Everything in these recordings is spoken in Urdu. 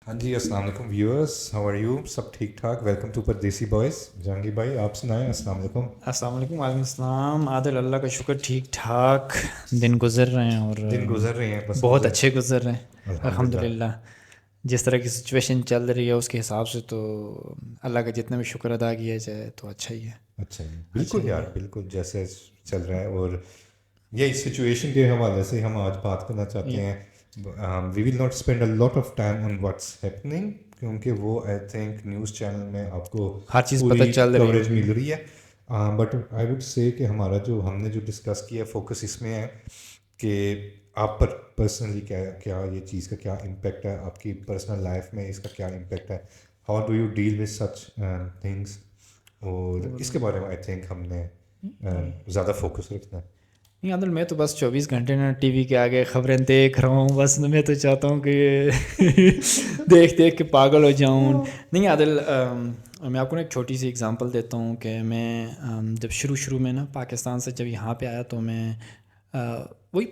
ہاں جی، السلام علیکم ویورس، ہاؤ آر یو؟ سب ٹھیک ٹھاک؟ Welcome to Pardesi boys. Jahangir بھائی آپ سنائیں. السلام علیکم. السلام علیکم. وعلیکم السلام. عادل اللہ کا شکر ٹھیک ٹھاک دن گزر رہے ہیں اور دن گزر رہے ہیں. بس بہت مجھے اچھے گزر رہے ہیں الحمد الحمدللہ. للہ. جس طرح کی سچویشن چل رہی ہے اس کے حساب سے تو اللہ کا جتنا بھی شکر ادا کیا جائے تو اچھا ہی ہے. اچھا جی، بالکل یار، بالکل جیسے چل رہا ہے. اور یہی سچویشن کے حوالے سے ہم آج بات کرنا چاہتے ہیں. We will not spend a lot of time on what's happening, کیونکہ وہ آئی تھنک نیوز چینل میں آپ کو ہر چیز پتہ پوری چل رہی کوریج ہوگی. مل رہی ہے. بٹ آئی وڈ سے کہ ہمارا جو ہم نے جو ڈسکس کیا فوکس اس میں ہے کہ آپ پر پرسنلی کیا یہ چیز کا کیا امپیکٹ ہے، آپ کی پرسنل لائف میں اس کا کیا امپیکٹ ہے، how do you deal with such things. اور اس کے بارے میں آئی تھنک ہم نے زیادہ فوکس رکھنا ہے. نہیں عادل، میں تو بس 24 گھنٹے نا ٹی وی کے آگے خبریں دیکھ رہا ہوں. بس میں تو چاہتا ہوں کہ دیکھ دیکھ کے پاگل ہو جاؤں. نہیں عادل، میں آپ کو نا ایک چھوٹی سی اگزامپل دیتا ہوں کہ میں جب شروع میں نا پاکستان سے جب یہاں پہ آیا تو میں وہی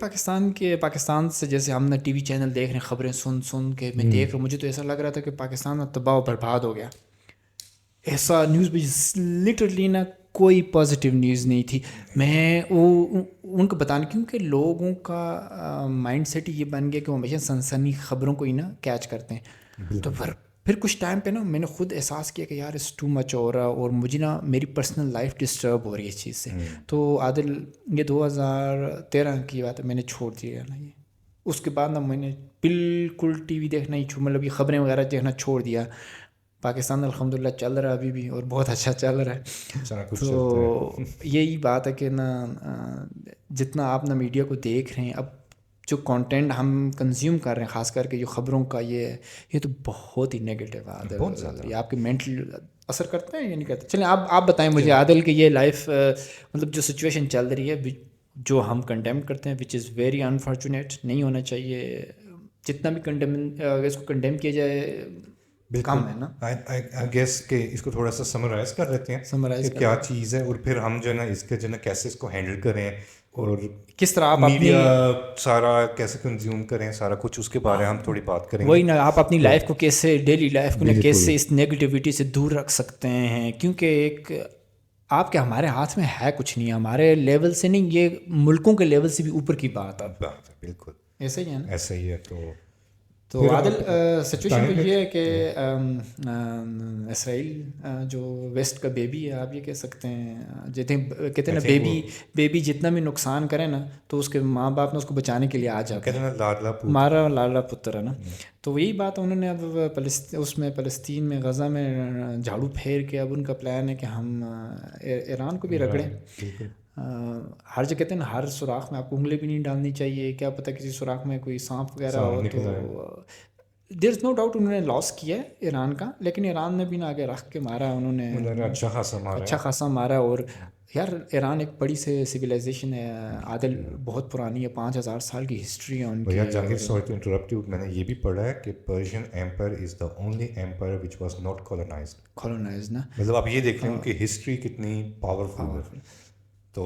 پاکستان سے جیسے ہم نے ٹی وی چینل دیکھ رہے ہیں، خبریں سن کے میں دیکھ رہا ہوں، مجھے تو ایسا لگ رہا تھا کہ پاکستان تباہ و برباد ہو گیا. ایسا نیوز بھی لٹرلی نا کوئی پازیٹیو نیوز نہیں تھی. میں وہ ان کو بتانے کیونکہ لوگوں کا مائنڈ سیٹ یہ بن گیا کہ وہ ہمیشہ سنسنی خبروں کو ہی نا کیچ کرتے ہیں. تو پھر کچھ ٹائم پہ نا میں نے خود احساس کیا کہ یار اس ٹو مچ ہو رہا، اور مجھے نا میری پرسنل لائف ڈسٹرب ہو رہی ہے اس چیز سے. تو عادل یہ 2013 کی بات ہے، میں نے چھوڑ دیا نا یہ. اس کے بعد نا میں نے بالکل ٹی وی دیکھنا ہی مطلب یہ خبریں وغیرہ دیکھنا چھوڑ دیا. پاکستان الحمدللہ چل رہا ہے ابھی بھی، اور بہت اچھا چل رہا ہے. تو یہی بات ہے کہ نا جتنا آپ نا میڈیا کو دیکھ رہے ہیں، اب جو کانٹینٹ ہم کنزیوم کر رہے ہیں خاص کر کے جو خبروں کا یہ تو بہت ہی نیگیٹو ہے. بہت زیادہ یہ آپ کے مینٹل اثر کرتا ہے یا نہیں کرتا؟ چلیں آپ بتائیں مجھے عادل کہ یہ لائف مطلب جو سچویشن چل رہی ہے جو ہم کنڈیم کرتے ہیں وچ از ویری انفارچونیٹ، نہیں ہونا چاہیے. جتنا بھی اس کو کنڈیم کیا جائے بالکل کم ہے نا. آئی گیس کہ اس کو تھوڑا سا سمرائز کر لیتے ہیں کہ کیا چیز ہے، اور پھر ہم جو ہے نا اس کے جو ہے نا کیسے اس کو ہینڈل کریں، اور کس طرح آپ میڈیا سارا کیسے کنزیوم کریں، سارا کچھ اس کے بارے میں ہم تھوڑی بات کریں گے. وہی نا، آپ اپنی لائف کو کیسے ڈیلی لائف کو نا کیسے اس نیگیٹیوٹی سے دور رکھ سکتے ہیں. کیونکہ ایک آپ کے ہمارے ہاتھ میں ہے کچھ نہیں، ہمارے لیول سے نہیں، یہ ملکوں کے لیول سے بھی اوپر کی بات ہے. بالکل ایسا ہی ہے نا. ایسا ہی ہے. تو عادل سچویشن تو یہ ہے کہ اسرائیل جو ویسٹ کا بیبی ہے، آپ یہ کہہ سکتے ہیں، کہتے ہیں نا بیبی جتنا بھی نقصان کرے نا تو اس کے ماں باپ نے اس کو بچانے کے لیے آ جاتے ہیں. ہمارا لاڈلا پتر ہے نا. تو یہی بات انہوں نے اب اس میں فلسطین میں غزہ میں جھاڑو پھیر کے اب ان کا پلان ہے کہ ہم ایران کو بھی رگڑیں. ہر جگہ کہتے ہیں نا ہر سوراخ میں آپ کو انگلی بھی نہیں ڈالنی چاہیے. کیا پتہ کسی سوراخ میں کوئی سانپ وغیرہ ہو. تو دیر از نو ڈاؤٹ انہوں نے لاس کیا ہے ایران کا، لیکن ایران نے بھی نا آگے رکھ کے مارا، انہوں نے اچھا خاصا مارا. اور یار ایران ایک بڑی سے سویلائزیشن ہے عادل، بہت پرانی ہے، 5000 سال کی ہسٹری ہے ان کی. سوری ٹو انٹرپٹ یو، میں نے یہ بھی پڑھا ہے کہ Persian empire is the only empire which was not colonised نا. مطلب آپ یہ دیکھ لیں ان کی ہسٹری کتنی پاورفل ہے. تو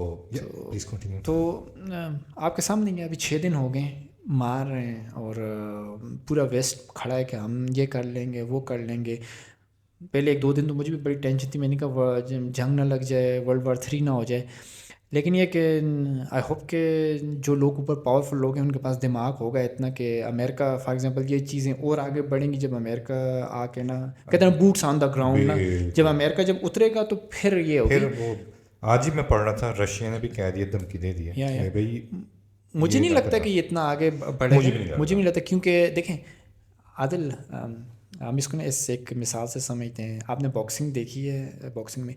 آپ کے سامنے ابھی 6 دن ہو گئے مار رہے ہیں، اور پورا ویسٹ کھڑا ہے کہ ہم یہ کر لیں گے وہ کر لیں گے. پہلے 1-2 دن تو مجھے بھی بڑی ٹینشن تھی، میں نے کہا جنگ نہ لگ جائے، World War 3 نہ ہو جائے. لیکن یہ کہ آئی ہوپ کہ جو لوگ اوپر پاورفل لوگ ہیں ان کے پاس دماغ ہوگا اتنا کہ امریکہ فار ایگزامپل یہ چیزیں اور آگے بڑھیں گی جب امریکہ آ کے نا کہتے ہیں بوٹس آن دا گراؤنڈ نا، جب امریکہ جب اترے گا تو پھر یہ ہوگی. آج ہی میں پڑھ رہا تھا رشیا نے بھی کہہ دیا، دھمکی دے دی ہے بھائی. مجھے نہیں لگتا کہ یہ اتنا آگے بڑھے گا، مجھے نہیں لگتا. کیونکہ دیکھیں عادل، ہم اس کو نا اس ایک مثال سے سمجھتے ہیں. آپ نے باکسنگ دیکھی ہے، باکسنگ میں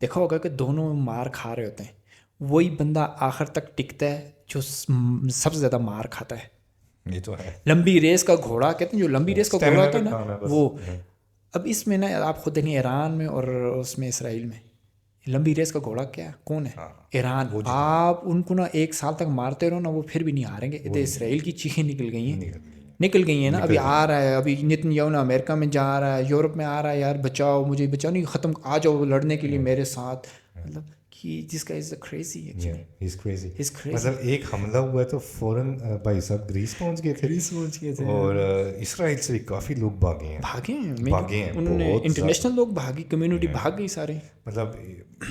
دیکھا ہوگا کہ دونوں مار کھا رہے ہوتے ہیں، وہی بندہ آخر تک ٹکتا ہے جو سب سے زیادہ مار کھاتا ہے. یہ تو ہے. لمبی ریس کا گھوڑا کہتے ہیں، جو لمبی ریس کا گھوڑا ہوتا ہے نا وہ. اب اس میں نا آپ خود دیکھیں ایران میں اور اس میں اسرائیل میں لمبی ریس کا گھوڑا کیا کون ہے؟ ایران. آپ ان کو نا 1 سال تک مارتے رہو نا وہ پھر بھی نہیں ہاریں گے. ادھر اسرائیل کی چیخیں نکل گئی ہیں نا. ابھی آ رہا ہے، ابھی نیتنیاہو نا امریکہ میں جا رہا ہے، یورپ میں آ رہا ہے، یار بچاؤ مجھے، بچاؤ نہیں ختم، آ جاؤ لڑنے کے لیے میرے ساتھ. مطلب this guy is crazy Yeah, actually. he's crazy. He's crazy. مطلب ایک حملہ ہوا ہے تو فوراً بھائی صاحب گریس پہنچ گئے تھے پہنچ گئے تھے اور اسرائیل سے بھی کافی لوگ بھاگے ہیں بھاگے ہیں انہوں نے, انٹرنیشنل لوگ بھاگی, کمیونٹی بھاگ گئی سارے. مطلب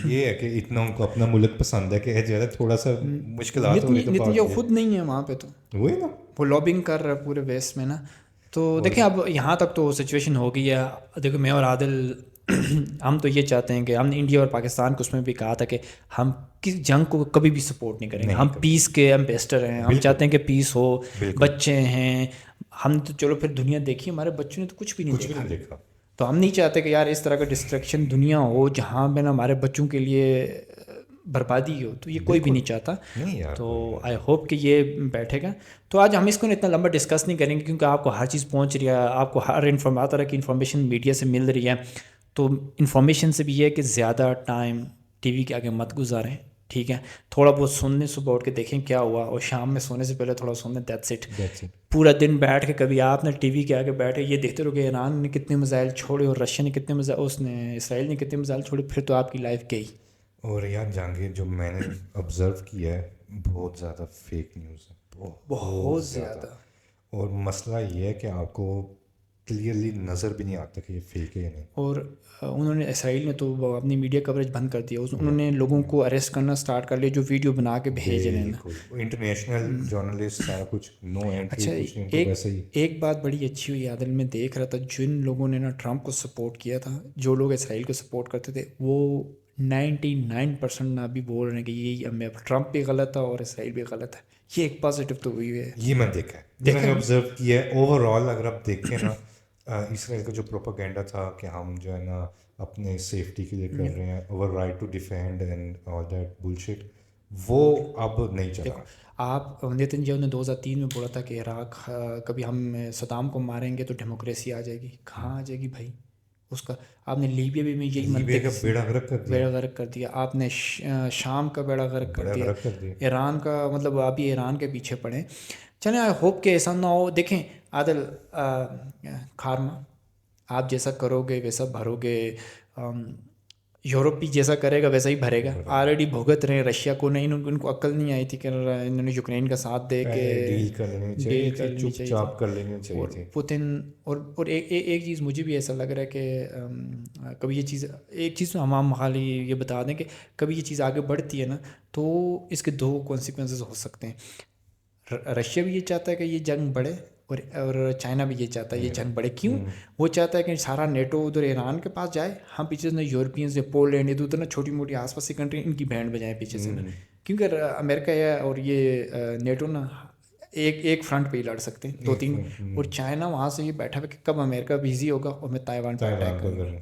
یہ ہے کہ اتنا ان کو اپنا ملک پسند ہے کہ جو ہے تھوڑا سا مشکلات ہو رہی تو نتنیاہو خود نہیں ہے وہاں پہ, تو وہی نا وہ لابنگ کر رہا ہے پورے ویسٹ میں نا. تو دیکھیں اب یہاں تک تو سچویشن ہو گئی ہے. دیکھو میں اور عادل ہم تو یہ چاہتے ہیں کہ ہم نے انڈیا اور پاکستان کو اس میں بھی کہا تھا کہ ہم کس جنگ کو کبھی بھی سپورٹ نہیں کریں گے. ہم پیس کے ایمبیسڈر ہیں, ہم چاہتے ہیں کہ پیس ہو, بچے ہیں. ہم تو چلو پھر دنیا دیکھی, ہمارے بچوں نے تو کچھ بھی نہیں دیکھا. تو ہم نہیں چاہتے کہ یار اس طرح کا ڈسٹریکشن دنیا ہو جہاں پہ نا ہمارے بچوں کے لیے بربادی ہو, تو یہ کوئی بھی نہیں چاہتا. تو آئی ہوپ کہ یہ بیٹھے گا. تو آج ہم اس کو اتنا لمبا ڈسکس نہیں کریں گے کیونکہ آپ کو ہر چیز پہنچ رہی ہے, آپ کو ہر طرح کی انفارمیشن میڈیا سے مل رہی ہے. تو انفارمیشن سے بھی یہ ہے کہ زیادہ ٹائم ٹی وی کے آگے مت گزاریں, ٹھیک ہے. تھوڑا بہت سننے, صبح اٹھ کے دیکھیں کیا ہوا, اور شام میں سونے سے پہلے تھوڑا سننے, دیٹس اٹ. پورا دن بیٹھ کے کبھی آپ نے ٹی وی کے آگے بیٹھے یہ دیکھتے رہو کہ ایران نے کتنے میزائل چھوڑے اور رشیا نے کتنے میزائل, اس نے اسرائیل نے کتنے میزائل چھوڑے, پھر تو آپ کی لائف گئی. اور یار جہانگیر جو میں نے آبزرو کیا ہے بہت زیادہ فیک نیوز ہے, بہت زیادہ. اور مسئلہ یہ ہے کہ آپ کو کلیئرلی نظر بھی نہیں آتا کہ یہ فیک ہے یا نہیں. اور انہوں نے اسرائیل نے تو اپنی میڈیا کوریج بند کر دیا, انہوں نے لوگوں کو اریسٹ کرنا سٹارٹ کر لیا جو ویڈیو بنا کے بھیج رہے ہیں. انٹرنیشنل جرنلسٹ سارا کچھ نو اینٹری. اچھا ایک بات بڑی اچھی ہوئی عادل, میں دیکھ رہا تھا جن لوگوں نے نا ٹرمپ کو سپورٹ کیا تھا, جو لوگ اسرائیل کو سپورٹ کرتے تھے, وہ 99% ابھی بول رہے ہیں کہ یہ ٹرمپ بھی غلط تھا اور اسرائیل بھی غلط ہے. یہ ایک پازیٹیو تو ہوئی ہے. یہ میں دیکھا ہے, میں نے آبزرو کیا ہے. اوور آل اگر آپ دیکھیں نا اسرائیل کا جو پروپاگینڈا تھا کہ ہم جو ہے نا اپنے سیفٹی کے لیے کر رہے ہیں, over right to defend and all that bullshit, وہ اب نہیں چلا. آپ نیتنیاہو نے 2003 میں بولا تھا کہ عراق کبھی ہم صدام کو ماریں گے تو ڈیموکریسی آ جائے گی. کہاں آ جائے گی بھائی اس کا. آپ نے لیبیا بھی میں یہی بیڑا غرق کر دیا. آپ نے شام کا بیڑا غرق کر دیا. ایران کا مطلب آپ ہی ایران کے پیچھے پڑیں. چلیں آئی ہوپ کہ ایسا نہ ہو. دیکھیں عادل, کارما آپ جیسا کرو گے ویسا بھرو گے. یورپ بھی جیسا کرے گا ویسا ہی بھرے گا. آلریڈی بھگت رہے رشیا کو, نہیں ان کو عقل نہیں آئی تھی کہ انہوں نے یوکرین کا ساتھ دے کے ڈیل کر لینی چاہیے تھی. پوتن اور ایک چیز مجھے بھی ایسا لگ رہا ہے کہ کبھی یہ چیز, ایک چیز تو ہم خالی یہ بتا دیں کہ کبھی یہ چیز آگے بڑھتی ہے نا تو اس کے دو کانسیکوینسز ہو سکتے ہیں. رشیا بھی یہ چاہتا ہے کہ یہ جنگ بڑھے اور چائنا بھی یہ چاہتا ہے یہ جنگ بڑھے. کیوں؟ وہ چاہتا ہے کہ سارا نیٹو ادھر ایران کے پاس جائے, ہم پیچھے سے یورپینز, پولینڈ, ادھر ادھر نا چھوٹی موٹی آس پاس کی کنٹری ان کی بینڈ بجائیں پیچھے سے. کیونکہ امریکہ ہے اور یہ نیٹو نا ایک فرنٹ پہ ہی لڑ سکتے ہیں 2-3. اور چائنا وہاں سے یہ بیٹھا ہوا کہ کب امریکہ بزی ہوگا اور میں تائیوان پہ اٹیک کروں.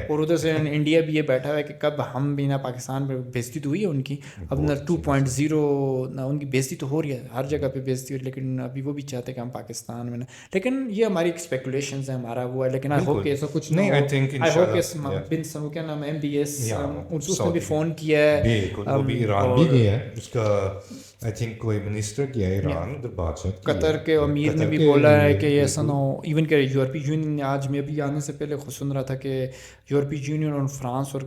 اور ادھر سے انڈیا بھی یہ بیٹھا ہوا ہے کہ کب ہم بھی نا پاکستان پہ بےزتی تو ہوئی ہے ان کی, اب نہ 2.0 نہ ان کی بےزتی تو ہو رہی ہے, ہر جگہ پہ بےزتی ہو رہی ہے, لیکن ابھی وہ بھی چاہتے ہیں کہ ہم پاکستان میں نا. لیکن یہ ہماری اسپیکولیشنز ہیں, ہمارا وہ ہے. لیکن آئی ہوپ کہ ایسا کچھ نہیں. آئی ہوپ کہ بن سمو کیا نام MBS اس نے بھی فون کیا ہے, وہ بھی ایران بھی گیا ہے, اس کا آئی تھنک کوئی منسٹر کیا ہے ایران ادھر بات. قطر کے امیر نے بھی بولا ہے کہ ایسا نہ ہو. ایون کہ یورپی یونین نے, آج میں بھی آنے سے پہلے سن رہا تھا کہ یورپی یونین اور فرانس اور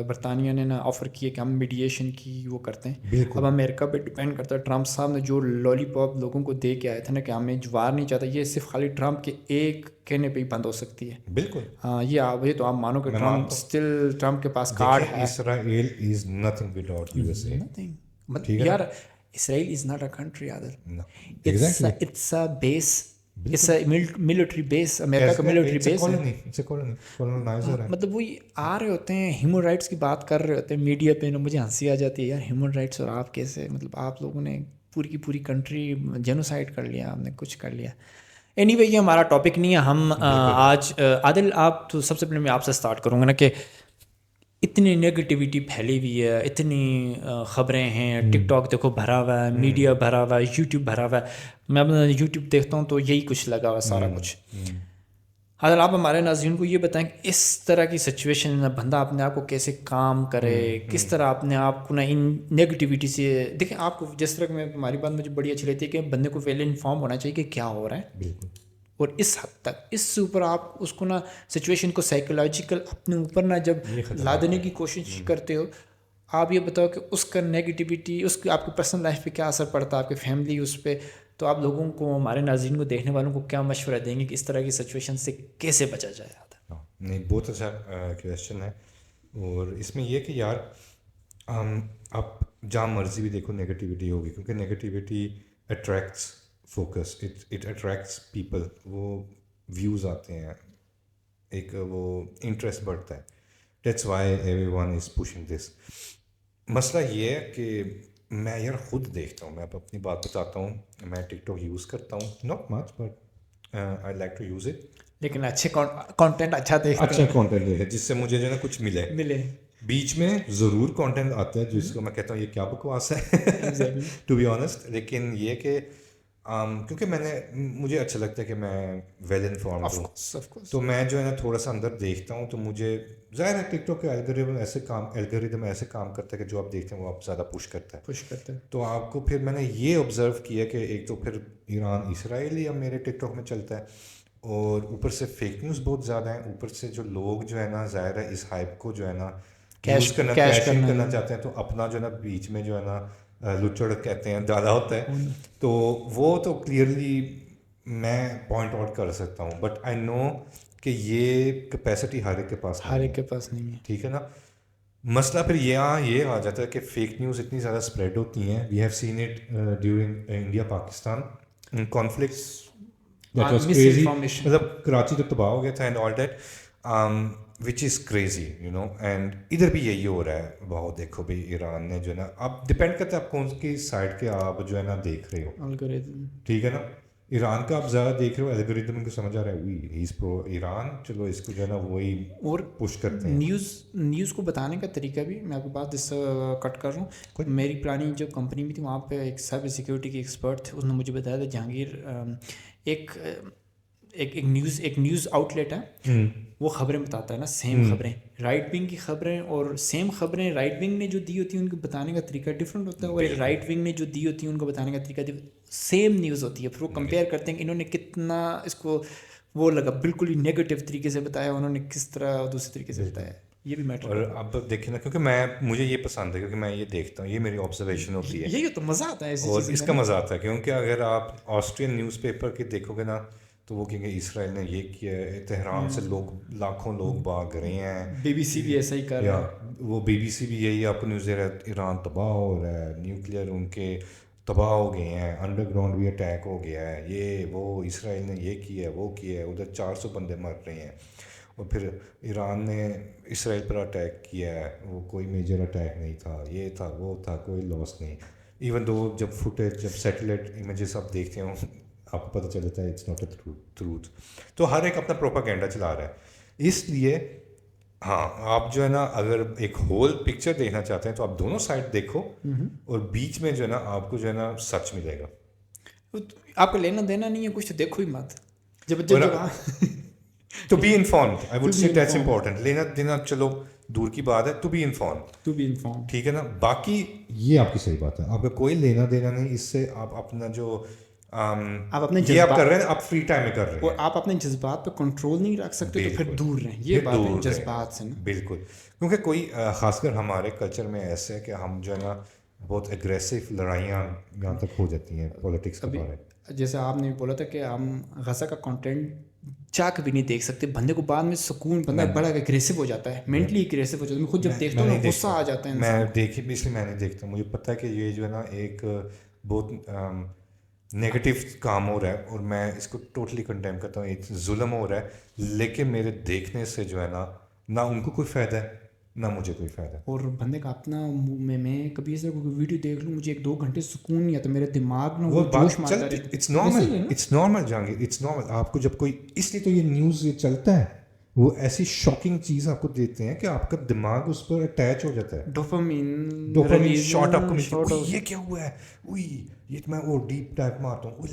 برطانیہ نے نا آفر کیے کہ ہم میڈیشن کی وہ کرتے ہیں. اب امریکہ پہ ڈپینڈ کرتا ہے. ٹرمپ صاحب نے جو لالی پاپ لوگوں کو دے کے آئے تھے نا کہ ہمیں جوار نہیں چاہتا, یہ صرف خالی ٹرمپ کے ایک کہنے پہ ہی بند ہو سکتی ہے. بالکل ہاں, یہ تو آپ مانو کہ ٹرمپ کے پاس کارڈ ہے. Israel is nothing without USA. یار Israel is not a country Adil, it's a base, it's a military base, America کا ملٹری بیس ہے. مطلب وہی آ رہے ہوتے ہیں ہیومن رائٹس کی بات کر رہے ہوتے ہیں میڈیا پہ. مجھے ہنسی آ جاتی ہے یار, ہیومن رائٹس اور آپ کیسے, مطلب آپ لوگوں نے پوری کی پوری کنٹری جینوسائڈ کر لیا, آپ نے کچھ کر لیا. اینی وے یہ ہمارا ٹاپک نہیں ہے. ہم آج عادل آپ تو سب سے پہلے میں آپ سے اسٹارٹ کروں گا نا کہ اتنی نگیٹیوٹی پھیلی ہوئی ہے, اتنی خبریں ہیں, ٹک ٹاک دیکھو بھرا ہوا ہے, میڈیا بھرا ہوا ہے, یوٹیوب بھرا ہوا ہے. میں اپنا یوٹیوب دیکھتا ہوں تو یہی کچھ لگا ہوا ہے سارا کچھ. حضرت آپ ہمارے ناظرین کو یہ بتائیں کہ اس طرح کی سچویشن میں بندہ اپنے آپ کو کیسے کام کرے, کس طرح اپنے آپ کو نا ان نگیٹیوٹی سے. دیکھیں آپ کو جس طرح میں ہماری بات مجھے بڑی اچھی لگتی ہے کہ بندے کو ویل انفارم ہونا چاہیے کہ کیا ہو رہا ہے. اور اس حد تک اس سے اوپر آپ اس کو نا سچویشن کو سائیکولوجیکل اپنے اوپر نا جب لا دینے کی کوشش کرتے ہو. آپ یہ بتاؤ کہ اس کا نیگیٹیوٹی اس کی آپ کی پرسنل لائف پہ کیا اثر پڑتا ہے, آپ کی فیملی اس پہ. تو آپ لوگوں کو, ہمارے ناظرین کو, دیکھنے والوں کو کیا مشورہ دیں گے کہ اس طرح کی سچویشن سے کیسے بچا جائے؟ نہیں, بہت اچھا کویشچن ہے. اور اس میں یہ کہ یار آپ جہاں مرضی بھی دیکھو نگیٹیوٹی ہوگی, کیونکہ negativity attracts focus, it attracts people. وہ ویوز آتے ہیں, ایک وہ انٹرسٹ بڑھتا ہے. That's why everyone is pushing this. مسئلہ یہ ہے کہ میں یار خود دیکھتا ہوں, میں اب اپنی بات بتاتا ہوں. میں ٹک ٹاک یوز کرتا ہوں, not much but I like to use it. لیکن اچھے کانٹینٹ اچھا کانٹینٹ ہے جس سے مجھے جو ہے نا کچھ ملے. بیچ میں ضرور کانٹینٹ آتا ہے جس کو میں کہتا ہوں یہ کیا بکواس ہے ٹو بی آنیسٹ. لیکن یہ کہ کیونکہ مجھے اچھا لگتا ہے کہ میں ویل انفارمڈ ہوں, تو میں جو ہے نا تھوڑا سا اندر دیکھتا ہوں. تو مجھے ظاہر ہے ٹک ٹاک کے الگوریدم ایسے کام کرتا ہے کہ جو آپ دیکھتے ہیں وہ آپ زیادہ پش کرتا ہے. تو آپ کو پھر میں نے یہ آبزرو کیا کہ ایک تو پھر ایران اسرائیل ہی اب میرے ٹک ٹاک میں چلتا ہے, اور اوپر سے فیک نیوز بہت زیادہ ہیں. اوپر سے جو لوگ جو ہے نا ظاہر ہے اس ہائپ کو جو ہے نا کیش کرنا چاہتے ہیں, تو اپنا جو ہے نا بیچ میں جو ہے نا لچڑ کہتے ہیں ڈالا ہوتا ہے. تو وہ تو کلیئرلی میں پوائنٹ آؤٹ کر سکتا ہوں, بٹ آئی نو کہ یہ کیپیسٹی ہر ایک کے پاس نہیں ہے. ٹھیک ہے نا. مسئلہ پھر یہ آ جاتا ہے کہ فیک نیوز اتنی زیادہ اسپریڈ ہوتی ہیں. We have seen it during India Pakistan conflicts. That was crazy. مطلب کراچی تو تباہ ہو گیا تھا and all that, which is crazy you know. And ادھر بھی یہی ہو رہا ہے. بہت دیکھو بھائی ایران نے جو ہے نا, اب ڈپینڈ کرتا ہے آپ کون کی سائڈ کے آپ جو ہے نا دیکھ رہے ہو. ٹھیک ہے نا. ایران کا آپ زیادہ دیکھ رہے ہو, الگوریدم کو سمجھ آ رہا ہے ہی از پرو ایران, چلو اس کو جو ہے نا وہی اور پش کرتے ہیں. نیوز کو بتانے کا طریقہ بھی, میں آپ کی بات اس سے کٹ کر رہا ہوں. میری پرانی جو کمپنی میں تھی وہاں پہ ایک سائبر سیکورٹی کے ایکسپرٹ تھے, اس نے مجھے بتایا تھا جہانگیر ایک نیوز آؤٹ لیٹ ہے, وہ خبریں بتاتا ہے نا, سیم خبریں, رائٹ ونگ کی خبریں, اور سیم خبریں رائٹ ونگ نے جو دی ہوتی ہیں ان کو بتانے کا طریقہ ڈفرینٹ ہوتا ہے, اور رائٹ ونگ نے جو دی ہوتی ہیں ان کو بتانے کا طریقہ سیم نیوز ہوتی ہے. پھر وہ کمپیئر کرتے ہیں کہ انہوں نے کتنا اس کو وہ لگا بالکل ہی نیگیٹو طریقے سے بتایا, انہوں نے کس طرح دوسرے طریقے سے بتایا. یہ بھی میٹر. اور اب دیکھیں نا, کیونکہ مجھے یہ پسند ہے, کیونکہ میں یہ دیکھتا ہوں, یہ میری آبزرویشن ہوتی ہے. یہی تو مزہ آتا ہے اور اس کا مزہ آتا ہے, کیونکہ اگر آپ آسٹرین نیوز پیپر کے دیکھو گے نا, تو وہ کہیں گے اسرائیل نے یہ کیا ہے, تہران سے لاکھوں لوگ بھاگ رہے ہیں. بی بی سی بھی ایسا ہی کر رہا ہے, وہ بی بی سی بھی یہی آپ کو نیوز دے رہا ہے, ایران تباہ ہو رہا ہے, نیوکلیئر ان کے تباہ ہو گئے ہیں, انڈر گراؤنڈ بھی اٹیک ہو گیا ہے, یہ وہ اسرائیل نے یہ کیا ہے وہ کیا ہے, ادھر 400 بندے مر رہے ہیں. اور پھر ایران نے اسرائیل پر اٹیک کیا ہے, وہ کوئی میجر اٹیک نہیں تھا, یہ تھا وہ تھا, کوئی لاس نہیں. ایون دو جب فوٹیج, جب سیٹلائٹ امیجز آپ دیکھتے ہوں آپ کو پتہ چل جاتا ہے اٹس ناٹ اے ٹروتھ. تو ہر ایک اپنا پروپاگینڈا چلا رہا ہے. اس لیے ہاں, آپ جو ہے نا اگر ایک ہول پکچر دیکھنا چاہتے ہیں تو آپ دونوں سائڈ دیکھو, اور بیچ میں جو ہے نا آپ کو جو ہے نا سچ ملے گا. آپ کو لینا دینا نہیں ہے کچھ, تو دیکھو ہی مت. جب تو be informed, I would say that's important. لینا دینا چلو دور کی بات ہے, ٹو بی انفارمڈ. ٹھیک ہے نا. باقی یہ آپ کی صحیح بات ہے, آپ کا کوئی لینا دینا نہیں اس سے. آپ اپنا جو آپ اپنے یہ آپ کر رہے ہیں, آپ فری ٹائم میں کر رہے ہیں, اور آپ اپنے جذبات پہ کنٹرول نہیں رکھ سکتے, تو پھر دور رہیں. یہ بات ہے جذبات سے نا. بالکل. کیونکہ کوئی خاص کر ہمارے کلچر میں ایسے ہے کہ ہم جو ہے نا بہت اگریسو لڑائیاں یہاں تک ہو جاتی ہیں پولیٹکس کے بارے. جیسے آپ نے بولا تھا کہ ہم غزہ کا کنٹینٹ چاہ کے بھی نہیں دیکھ سکتے. بندے کو بعد میں سکون, بندہ بڑا اگریسو ہو جاتا ہے, مینٹلی اگریسو ہو جاتا ہے. میں خود جب دیکھتا ہوں غصہ آ جاتا ہے. میں دیکھی بھی اس لیے میں نہیں دیکھتا, مجھے پتہ ہے کہ یہ جو ہے نا ایک بہت نیگیٹو کام ہو رہا ہے, اور میں اس کو ٹوٹلی کنڈیم کرتا ہوں. ایک ظلم ہو رہا ہے, لیکن میرے دیکھنے سے جو ہے نا نہ ان کو کوئی فائدہ ہے نہ مجھے کوئی فائدہ. اور بندے کا اپنا میں کبھی ایسا کوئی ویڈیو دیکھ لوں, مجھے 1-2 گھنٹے سکون نہیں آتا, میرے دماغ میں وہ جوش مارتا ہے. It's normal Jahangir, it's normal. آپ کو جب کوئی, اس لیے تو یہ نیوز یہ چلتا ہے, وہ ایسی شاکنگ چیز آپ کو دیتے ہیں کہ آپ کا دماغ اس پر اٹیچ ہو جاتا ہے. ڈوپامین شاٹ آپ کو ملتی ہے. یہ کیا ہوا ہے, وہی یہ میں وہ ڈیپ ٹائپ مارتا ہوں,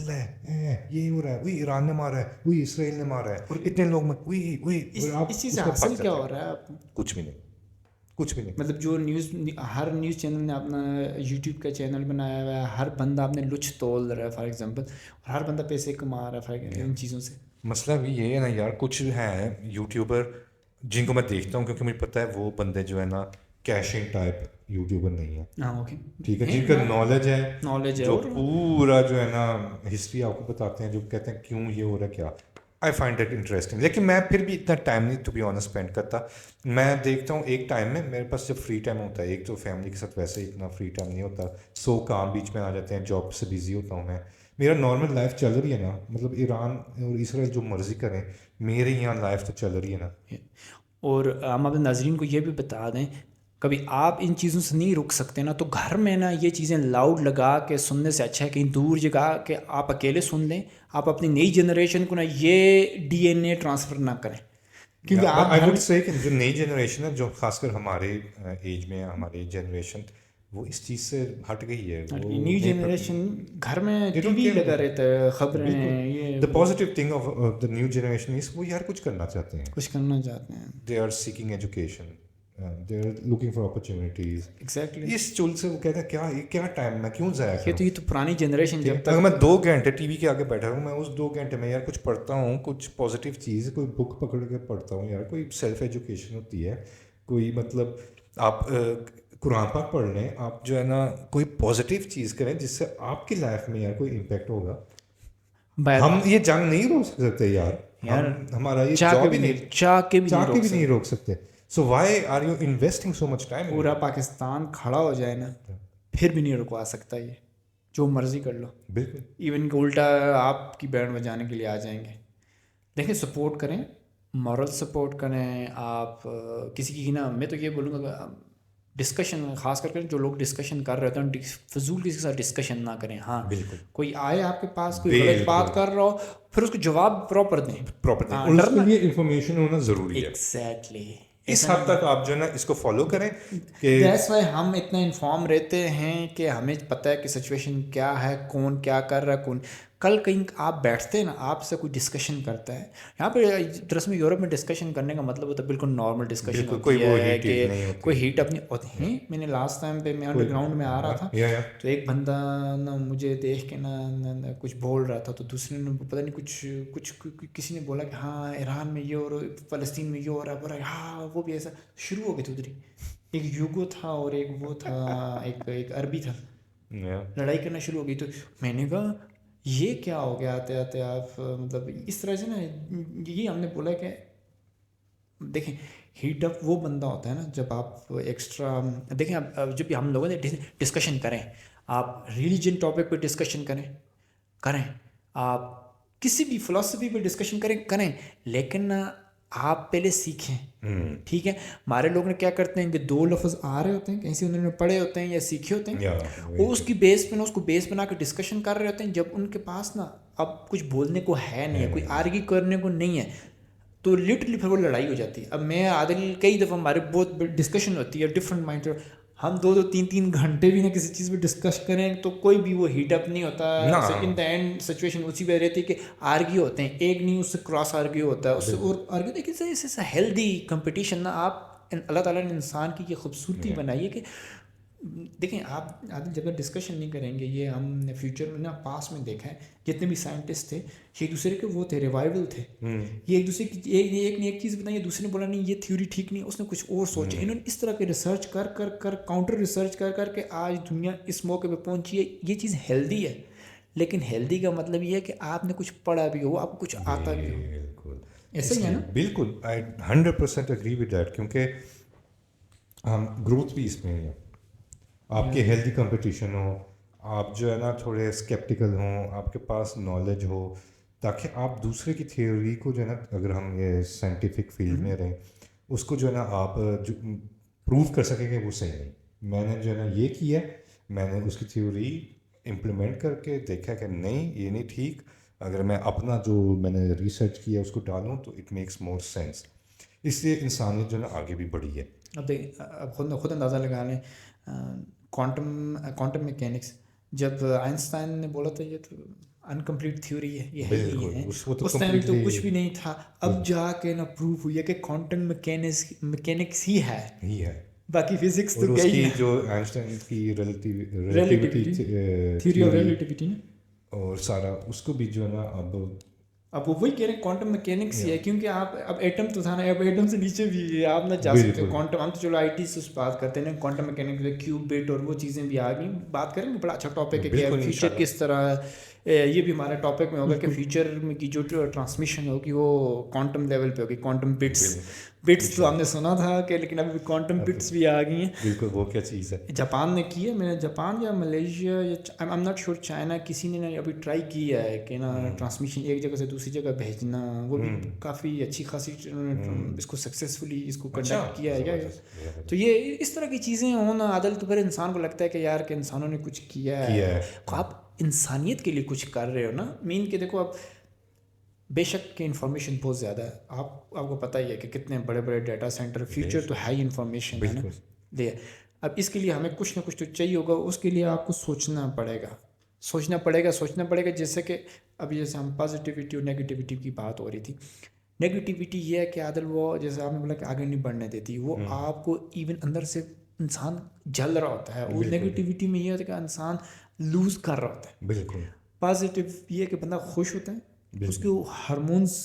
یہ ہو رہا ہے, وہی ایران نے مارا ہے, وہی اسرائیل نے مارا ہے, اور اتنے لوگ میں وہی اس چیز سے حاصل کیا ہو رہا ہے؟ کچھ بھی نہیں. مطلب جو ہر نیوز چینل نے اپنا یوٹیوب کا چینل بنایا ہوا ہے, ہر بندہ اپنے لچ تول رہا ہے فار ایگزامپل, اور ہر بندہ پیسے کما رہا ہے ان چیزوں سے. مسئلہ بھی یہ ہے نا یار, کچھ ہیں یوٹیوبر جن کو میں دیکھتا ہوں کیونکہ مجھے پتہ ہے وہ بندے جو ہے نا کیشنگ ٹائپ یوٹیوبر نہیں ہیں, ہاں اوکے ٹھیک ہے, جن کا نالج ہے, نالج ہے جو اور پورا جو ہے نا ہسٹری آپ کو بتاتے ہیں, جو کہتے ہیں کیوں یہ ہو رہا ہے کیا. آئی فائنڈ دیٹ انٹرسٹنگ, لیکن میں پھر بھی اتنا ٹائم نہیں ٹو بی آنیسٹ اسپینڈ کرتا. میں دیکھتا ہوں ایک ٹائم میں میرے پاس جب فری ٹائم ہوتا ہے, ایک تو فیملی کے ساتھ ویسے ہی اتنا فری ٹائم نہیں ہوتا, کام بیچ میں آ جاتے ہیں, جاب سے بزی ہوتا ہوں میں, میرا نارمل لائف چل رہی ہے نا, مطلب ایران اور اسرائیل جو مرضی کریں, میرے یہاں لائف تو چل رہی ہے نا. اور ہم اپنے ناظرین کو یہ بھی بتا دیں, کبھی آپ ان چیزوں سے نہیں رک سکتے نا, تو گھر میں نا یہ چیزیں لاؤڈ لگا کے سننے سے اچھا ہے کہیں دور جگہ کہ آپ اکیلے سن لیں. آپ اپنی نئی جنریشن کو نا یہ ڈی این اے ٹرانسفر نہ کریں, کیونکہ آپ آئی گھر وڈ سے کہ جو نئی جنریشن ہے, جو خاص کر ہمارے ایج میں ہماری جنریشن, وہ اس چیز سے ہٹ گئی ہے. وہ نیو جنریشن گھر میں ٹی وی لگا رہتا ہے, خبریں, یہ the positive thing of the new generation is وہ یار کچھ کرنا چاہتے ہیں, کچھ کرنا چاہتے ہیں. They are seeking education, they are looking for opportunities. Exactly, اس چول سے وہ کہتا ہے کیا یہ کیا ٹائم میں کیوں ضائع کروں. یہ تو پرانی جنریشن جب اگر میں 2 گھنٹے ٹی وی کے آگے بیٹھا ہوں, میں اس 2 گھنٹے میں یار کچھ پڑھتا ہوں, کچھ پازیٹیو چیز, کوئی بک پکڑ کے پڑھتا ہوں یار, کوئی سیلف ایجوکیشن ہوتی ہے, کوئی مطلب آپ قرآن پاک پڑھ لیں, آپ جو ہے نا کوئی پازیٹیو چیز کریں جس سے آپ کی لائف میں یار کوئی امپیکٹ ہوگا. ہم یہ جنگ نہیں روک سکتے یار, ہمارا یہ جاب ہی نہیں, چاہ کے بھی نہیں روک سکتے. So why are you investing so much time. پورا پاکستان کھڑا ہو جائے نا, پھر بھی نہیں رکوا سکتا, یہ جو مرضی کر لو. بالکل, ایون کہ الٹا آپ کی بینڈ بجانے کے لیے آ جائیں گے. دیکھیں سپورٹ کریں, مورل سپورٹ کریں. آپ کسی کی نا, میں تو یہ بولوں گا ڈسکشن, خاص کر کے جو لوگ ڈسکشن کر رہے ہوتے ہیں فضول کسی کے ساتھ ڈسکشن نہ کریں. ہاں بالکل, کوئی آئے آپ کے پاس, کوئی غلط بات کر رہا ہو, پھر اس کو جواب پراپر دیں. اس کے لیے انفارمیشن ہونا ضروری ہے. ایگزیکٹلی, اس حد تک آپ جو ہے نا اس کو فالو کریں کہ دیٹس وائی ہم اتنا انفارم رہتے ہیں کہ ہمیں پتہ ہے کہ سچویشن کیا ہے, کون کیا کر رہا ہے, کون. کل کہیں آپ بیٹھتے ہیں نا, آپ سے کوئی ڈسکشن کرتا ہے یہاں پہ, دراصل میں یورپ میں ڈسکشن کرنے کا مطلب ہوتا ہے بالکل نارمل ڈسکشن ہوتی ہے کہ کوئی ہیٹ اپ نہیں ہوتے ہیں. میں نے لاسٹ ٹائم پہ میں انڈر گراؤنڈ میں آ رہا تھا, تو ایک بندہ نا مجھے دیکھ کے نا کچھ بول رہا تھا, تو دوسرے نے پتہ نہیں کچھ کسی نے بولا کہ ہاں ایران میں یہ اور فلسطین میں یہ ہو رہا ہے, بولا ہاں وہ بھی ایسا. شروع ہو گئی تھی ادھر ہی, ایک یوگو تھا اور ایک وہ تھا, ایک عربی تھا, لڑائی کرنا شروع ہو گئی. تو میں نے کہا یہ کیا ہو گیا آتے آتے آپ, مطلب اس طرح سے نا. یہ ہم نے بولا کہ دیکھیں ہیٹ اپ وہ بندہ ہوتا ہے نا جب آپ ایکسٹرا, دیکھیں اب جب ہم لوگوں نے ڈسکشن کریں, آپ ریلیجن ٹاپک پہ ڈسکشن کریں, آپ کسی بھی فلسفی پہ ڈسکشن کریں, لیکن آپ پہلے سیکھیں. ٹھیک ہے, ہمارے لوگ نے کیا کرتے ہیں کہ 2 لفظ آ رہے ہوتے ہیں, کہیں سے انہوں نے پڑھے ہوتے ہیں یا سیکھے ہوتے ہیں, وہ اس کی بیس پہ نا اس کو بیس بنا کے ڈسکشن کر رہے ہوتے ہیں. جب ان کے پاس نا اب کچھ بولنے کو ہے نہیں ہے, کوئی آرگی کرنے کو نہیں ہے, تو لٹرلی پھر وہ لڑائی ہو جاتی ہے. اب میں عادل کئی دفعہ ہمارے بہت ڈسکشن ہوتی ہے ڈفرینٹ مائنڈ, ہم 2-3 گھنٹے بھی نہ کسی چیز پہ ڈسکس کریں تو کوئی بھی وہ ہیٹ اپ نہیں ہوتا. ان دا اینڈ سچویشن اسی پہ رہتی ہے کہ آرگیو ہوتے ہیں, ایک نہیں اس سے کراس آرگیو ہوتا ہے, اس سے اور آرگیو. دیکھیے اس ہیلدی کمپٹیشن نا, آپ اللہ تعالیٰ نے انسان کی یہ خوبصورتی بنائی ہے کہ دیکھیں آپ عادل جب ڈسکشن نہیں کریں گے, یہ ہم نے فیوچر میں نا پاس میں دیکھا ہے, جتنے بھی سائنٹسٹ تھے ایک دوسرے کے وہ تھے, ریوائول تھے. یہ ایک دوسرے کی ایک نے ایک چیز بتائی, دوسرے نے بولا نہیں یہ تھیوری ٹھیک نہیں, اس نے کچھ اور سوچا. انہوں نے اس طرح کے ریسرچ کر کاؤنٹر ریسرچ کر کے آج دنیا اس موقع پہ پہنچی ہے. یہ چیز ہیلدی ہے, لیکن ہیلدی کا مطلب یہ ہے کہ آپ نے کچھ پڑھا بھی ہو, آپ کو کچھ آتا بھی ہو. بالکل ایسا ہی ہے نا. بالکل, آئی 100% اگری ود دیٹ, کیونکہ ہم گروتھ بھی اس میں ہے. آپ کے ہیلدی کمپٹیشن ہو, آپ جو ہے نا تھوڑے اسکیپٹیکل ہوں, آپ کے پاس نالج ہو, تاکہ آپ دوسرے کی تھیوری کو جو ہے نا, اگر ہم یہ سائنٹیفک فیلڈ میں رہیں, اس کو جو ہے نا آپ پروو کر سکیں کہ وہ صحیح نہیں. میں نے جو ہے نا یہ کیا, میں نے اس کی تھیوری امپلیمنٹ کر کے دیکھا کہ نہیں یہ نہیں ٹھیک, اگر میں اپنا جو میں نے ریسرچ کیا اس کو ڈالوں تو اٹ میکس مور سینس. اس لیے انسانیت جو ہے نا آگے بھی بڑھی ہے. اب دیکھ, اب خود اندازہ لگا لیں, کوانٹم میکینکس جب آئنسٹائن نے بولا تھا یہ تو انکمپلیٹ تھیوری ہے, یہ ہے ہی ہے, اس ٹائم تو کچھ بھی نہیں تھا. اب جا کے نا پروف ہوئی ہے کہ کوانٹم میکینکس ہی ہے, باقی فزکس تو گئی ہے. جو آئنسٹائن کی ریلیٹیوٹی تھیوری آف ریلیٹیوٹی اور سارا اس کو بھی جو ہے نا اب وہ وہی کہہ رہے ہیں کوانٹم میکینکس ہی ہے, کیونکہ آپ اب ایٹم تو تھا نا, اب ایٹم سے نیچے بھی آپ نہ جا سکتے. کوانٹم ہم تو چلو آئی ٹی سے بات کرتے ہیں, کوانٹم میکینکس کیوب بٹ اور وہ چیزیں بھی آ گئی, بات کریں گے. بڑا اچھا ٹاپک ہے کہ فیوچر کس طرح, یہ بھی ہمارے ٹاپک میں ہوگا کہ فیوچر میں کی جو ٹرانسمیشن ہوگی وہ کوانٹم لیول پہ ہوگی. کوانٹم بٹس تو ہم نے سنا تھا کہ, لیکن ابھی کوانٹم بٹس بھی آ گئی ہیں. بالکل, وہ کیا چیز ہے؟ جاپان نے کی ہے, میں نے جاپان یا ملیشیا یا I am not sure China, کسی نے ابھی ٹرائی کیا ہے کہ نا ٹرانسمیشن ایک جگہ سے دوسری جگہ بھیجنا, وہ بھی کافی اچھی خاصی اس کو سکسیزفلی اس کو کنڈکٹ کیا ہے. تو یہ اس طرح کی چیزیں ہوں نا عادل, تو پھر انسان کو لگتا ہے کہ یار کہ انسانوں نے کچھ کیا ہے. آپ انسانیت کے لیے کچھ کر رہے ہو نا, مین کہ دیکھو اب بے شک کہ انفارمیشن بہت زیادہ ہے, آپ کو پتہ ہی ہے کہ کتنے بڑے بڑے ڈیٹا سینٹر, فیوچر تو ہائی انفارمیشن ہے نا. دے اب اس کے لیے ہمیں کچھ نہ کچھ تو چاہیے ہوگا, اس کے لیے آپ کو سوچنا پڑے گا. جیسے کہ ابھی جیسے ہم پازیٹیوٹی اور نیگیٹیوٹی کی بات ہو رہی تھی. نیگیٹیوٹی یہ ہے کہ عادل وہ جیسے آپ نے بولا کہ آگے نہیں بڑھنے دیتی, وہ آپ کو ایون اندر سے انسان جل رہا ہوتا ہے. اور نیگیٹیوٹی میں یہ ہوتا ہے کہ انسان لوز کر رہا ہوتا ہے. بالکل. پازیٹیو یہ کہ بندہ خوش ہوتا ہے, اس کے ہارمونس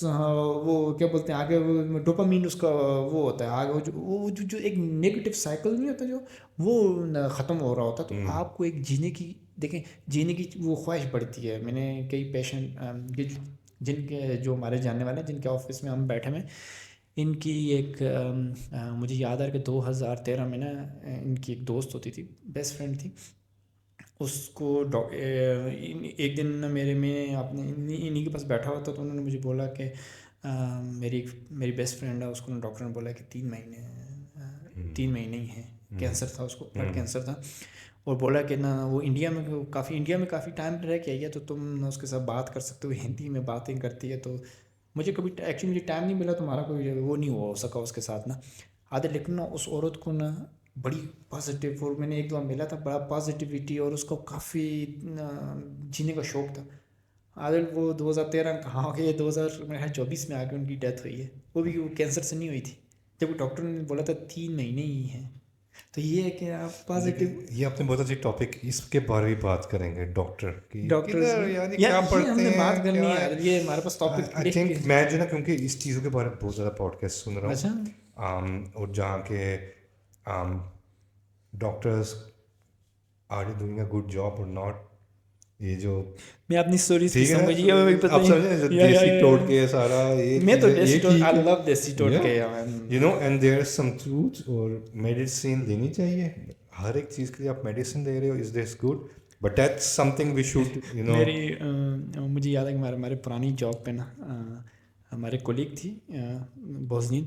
وہ کیا بولتے ہیں آگے ڈوپامین اس کا وہ ہوتا ہے آگے, وہ جو ایک نیگیٹو سائیکل نہیں ہوتا جو وہ ختم ہو رہا ہوتا. تو آپ کو ایک جینے کی دیکھیں جینے کی وہ خواہش بڑھتی ہے. میں نے کئی پیشنٹ جن کے جو ہمارے جاننے والے ہیں, جن کے آفس میں ہم بیٹھے ہوئے, ان کی ایک مجھے یاد ہے کہ 2013 میں نا ان کی ایک دوست ہوتی تھی, بیسٹ فرینڈ تھی. اس کو ایک دن میرے میں اپنے انہیں کے پاس بیٹھا ہوا تھا, تو انہوں نے مجھے بولا کہ میری بیسٹ فرینڈ ہے, اس کو ڈاکٹر نے بولا کہ 3 مہینے ہی ہیں, کینسر تھا اس کو, بلڈ کینسر تھا. اور بولا کہ نا وہ انڈیا میں کافی ٹائم رہ کے آئی ہے, تو تم اس کے ساتھ بات کر سکتے ہو, ہندی میں باتیں کرتی ہے. تو مجھے کبھی ایکچولی مجھے ٹائم نہیں ملا, تمہارا کوئی وہ نہیں ہو سکا اس کے ساتھ نا آدھے. لیکن نا اس عورت کو نا بڑی پازیٹیو, اور میں نے ایک دو ملا تھا, بڑا پازیٹیوٹی, اور اس کو کافی جینے کا شوق تھا. عادل وہ 2013 کہاں ہو گیا, 2024 میں آ کے ان کی ڈیتھ ہوئی ہے. وہ بھی وہ کینسر سے نہیں ہوئی تھی, جب ڈاکٹر نے بولا تھا 3 مہینے ہی ہیں. تو یہ ہے کہ آپ پازیٹیو, یہ آپ نے بہت اچھی ٹاپک, اس کے بارے میں بات کریں گے. ڈاکٹر کیا پڑھتے ہیں, بات کرنی ہے یہ ہمارے پاس ٹاپک. آئی تھنک میں جو نا کیونکہ اس چیزوں کے بارے میں بہت زیادہ پوڈ کاسٹ سن رہا ہوں, اور جہاں کے doctors are you doing a good job اور ناٹ, یہ جو میں اپنی اسٹوریز ٹھیک ہے آپ سمجھیں دیسی ٹوٹکے سارا, میں تو آئی love desi totke, you know, and there is some truth. اور میڈیسین لینی چاہیے, ہر ایک چیز کے لیے آپ میڈیسن لے رہے ہو, is this good, but that's something we should you know. مجھے یاد ہے کہ ہمارے پرانی جاب پہ نا ہمارے کولیگ تھی بوزنین,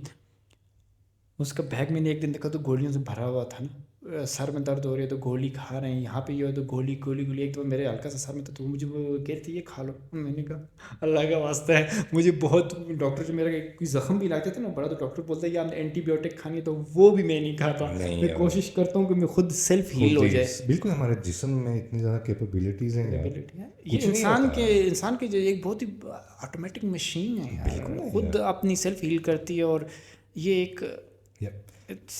اس کا بیگ میں نے ایک دن دیکھا تو گولیوں سے بھرا ہوا تھا نا. سر میں درد ہو رہی ہے تو گولی کھا رہے ہیں, یہاں پہ یہ ہو تو گولی. ایک تو میرے ہلکا سا سر میں تھا, تو مجھے وہ کہہ رہی تھی یہ کھا لو. میں نے کہا اللہ کا واسطہ ہے, مجھے بہت ڈاکٹر جو میرا کوئی زخم بھی لگتے تھے نا بڑا, تو ڈاکٹر بولتا ہے کہ آپ نے اینٹی بایوٹک کھانی ہے, تو وہ بھی میں نہیں کھاتا. میں کوشش کرتا ہوں کہ میں خود سیلف ہیل ہو جائے. بالکل, ہمارے جسم میں اتنی زیادہ کیپیبلٹیز ہیں, یہ انسان کے جو ایک بہت ہی آٹومیٹک مشین ہے, خود اپنی سیلف ہیل کرتی ہے. اور یہ ایک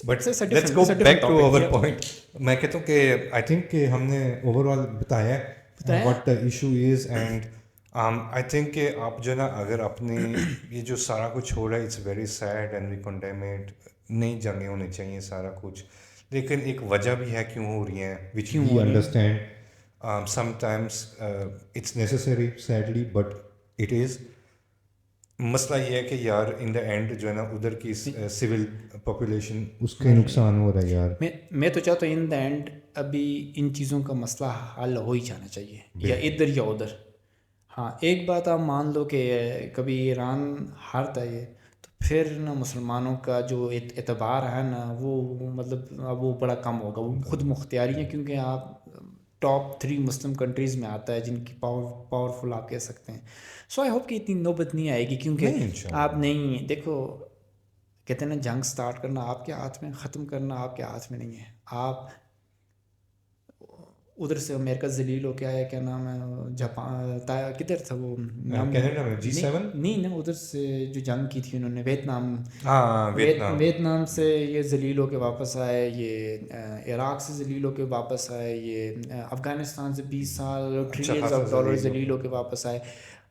but let's go back to our point. میں کہتا ہوں کہ آئی تھنک کہ ہم نے اوور آل بتایا ہے what the issue is, and I think کہ آپ جو نا اگر اپنی یہ جو سارا کچھ ہو رہا ہے, it's very sad and we condemn it, نہیں جنگیں ہونی چاہیے سارا کچھ, لیکن ایک وجہ بھی ہے کیوں ہو رہی ہیں, which we understand. Sometimes it's necessary sadly, but it is. مسئلہ یہ ہے کہ یار ان دا اینڈ جو ہے نا ادھر کی سول پاپولیشن اس کے نقصان ہو رہا ہے یار. میں تو چاہتا ہوں ان دا اینڈ ابھی ان چیزوں کا مسئلہ حل ہو ہی جانا چاہیے, یا ادھر یا ادھر. ہاں ایک بات آپ مان لو کہ کبھی ایران ہارتا ہے, تو پھر نا مسلمانوں کا جو اعتبار ہے نا وہ مطلب اب وہ بڑا کم ہوگا. وہ خود مختاری ہیں, کیونکہ آپ ٹاپ 3 مسلم کنٹریز میں آتا ہے جن کی پاورفل آپ کہہ سکتے ہیں. سو آئی ہوپ کہ اتنی نوبت نہیں آئے گی, کیونکہ آپ نہیں دیکھو کہتے ہیں نا جنگ سٹارٹ کرنا آپ کے ہاتھ میں, ختم کرنا آپ کے ہاتھ میں نہیں ہے. آپ ادھر سے امریکہ ذلیل ہو کے آیا, کیا نام ہے, جاپان کدھر تھا وہ کینیڈا میں G7 نہیں نا, ادھر سے جو جنگ کی تھی انہوں نے ویتنام سے یہ ذلیل ہو کے واپس آئے, یہ عراق سے ذلیل ہو کے واپس آئے, یہ افغانستان سے 20 سال $1 ٹریلین ذلیل ہو کے واپس آئے.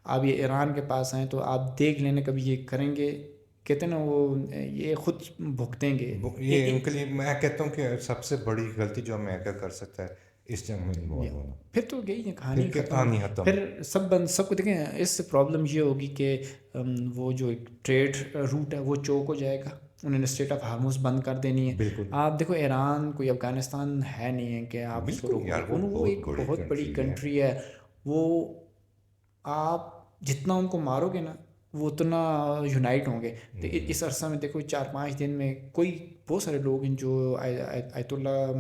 آپ یہ ایران کے پاس آئیں تو آپ دیکھ لینا کبھی یہ کریں گے، کہتے ہیں نا وہ یہ خود بھگتیں گے. یہ ان کے لیے میں کہتا ہوں کہ سب سے بڑی غلطی جو امریکہ کر سکتا ہے اس جنگ میں انوالو ہونا. پھر تو گئی ہے کہانی پھر کہانی ختم. پھر سب کو دیکھیں اس سے پرابلم یہ ہوگی کہ وہ جو ایک ٹریڈ روٹ ہے وہ چوک ہو جائے گا. انہوں نے اسٹریٹ آف ہارموز بند کر دینی ہے. بالکل. آپ دیکھو ایران کوئی افغانستان ہے نہیں ہے کہ آپ اس کو روکو. وہ ایک بہت بڑی کنٹری ہے. وہ آپ جتنا ان کو مارو گے نا وہ اتنا یونائٹ ہوں گے. تو اس عرصہ میں دیکھو 4-5 دن میں کوئی بہت سارے لوگ ہیں جو آیت اللہ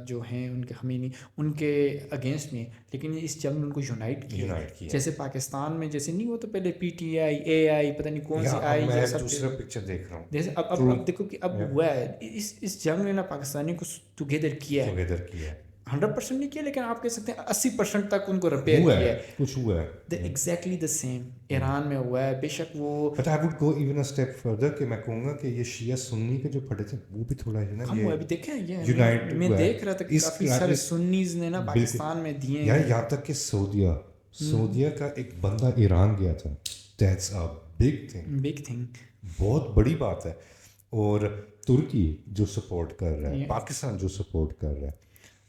جو ہیں ان کے خمینی ان کے اگینسٹ میں، لیکن اس جنگ میں ان کو یونائٹ کیا. جیسے پاکستان میں جیسے نہیں وہ تو پہلے پی ٹی آئی اے آئی پتہ نہیں کون سی آئی میں دوسرا پکچر دیکھ رہا ہوں. جیسے اب دیکھو کہ اب ہوا ہے اس جنگ نے نا پاکستانی کو ٹوگیدر کیا ہے. 100% نہیں کیا لیکن آپ کہہ سکتے ہیں 80% تک ان کو ریپیئر کیا ہے. کچھ ہوا ہے. ایگزیکٹلی دا سیم ایران میں ہوا ہے. بے شک وہ but I would go even a step further کہ میں کہوں گا کہ یہ شیعہ سنی کے جو پھٹے تھے وہ بھی تھوڑا ہے نا ہم ابھی دیکھیں یہ میں دیکھ رہا تھا کہ کافی سارے سنیز نے نا پاکستان میں دیے ہیں. یہاں تک کہ سعودیہ کا ایک بندہ ایران گیا تھا. That's a big thing. بہت بڑی بات ہے. اور ترکی جو سپورٹ کر رہا ہے، پاکستان جو سپورٹ کر رہا ہے،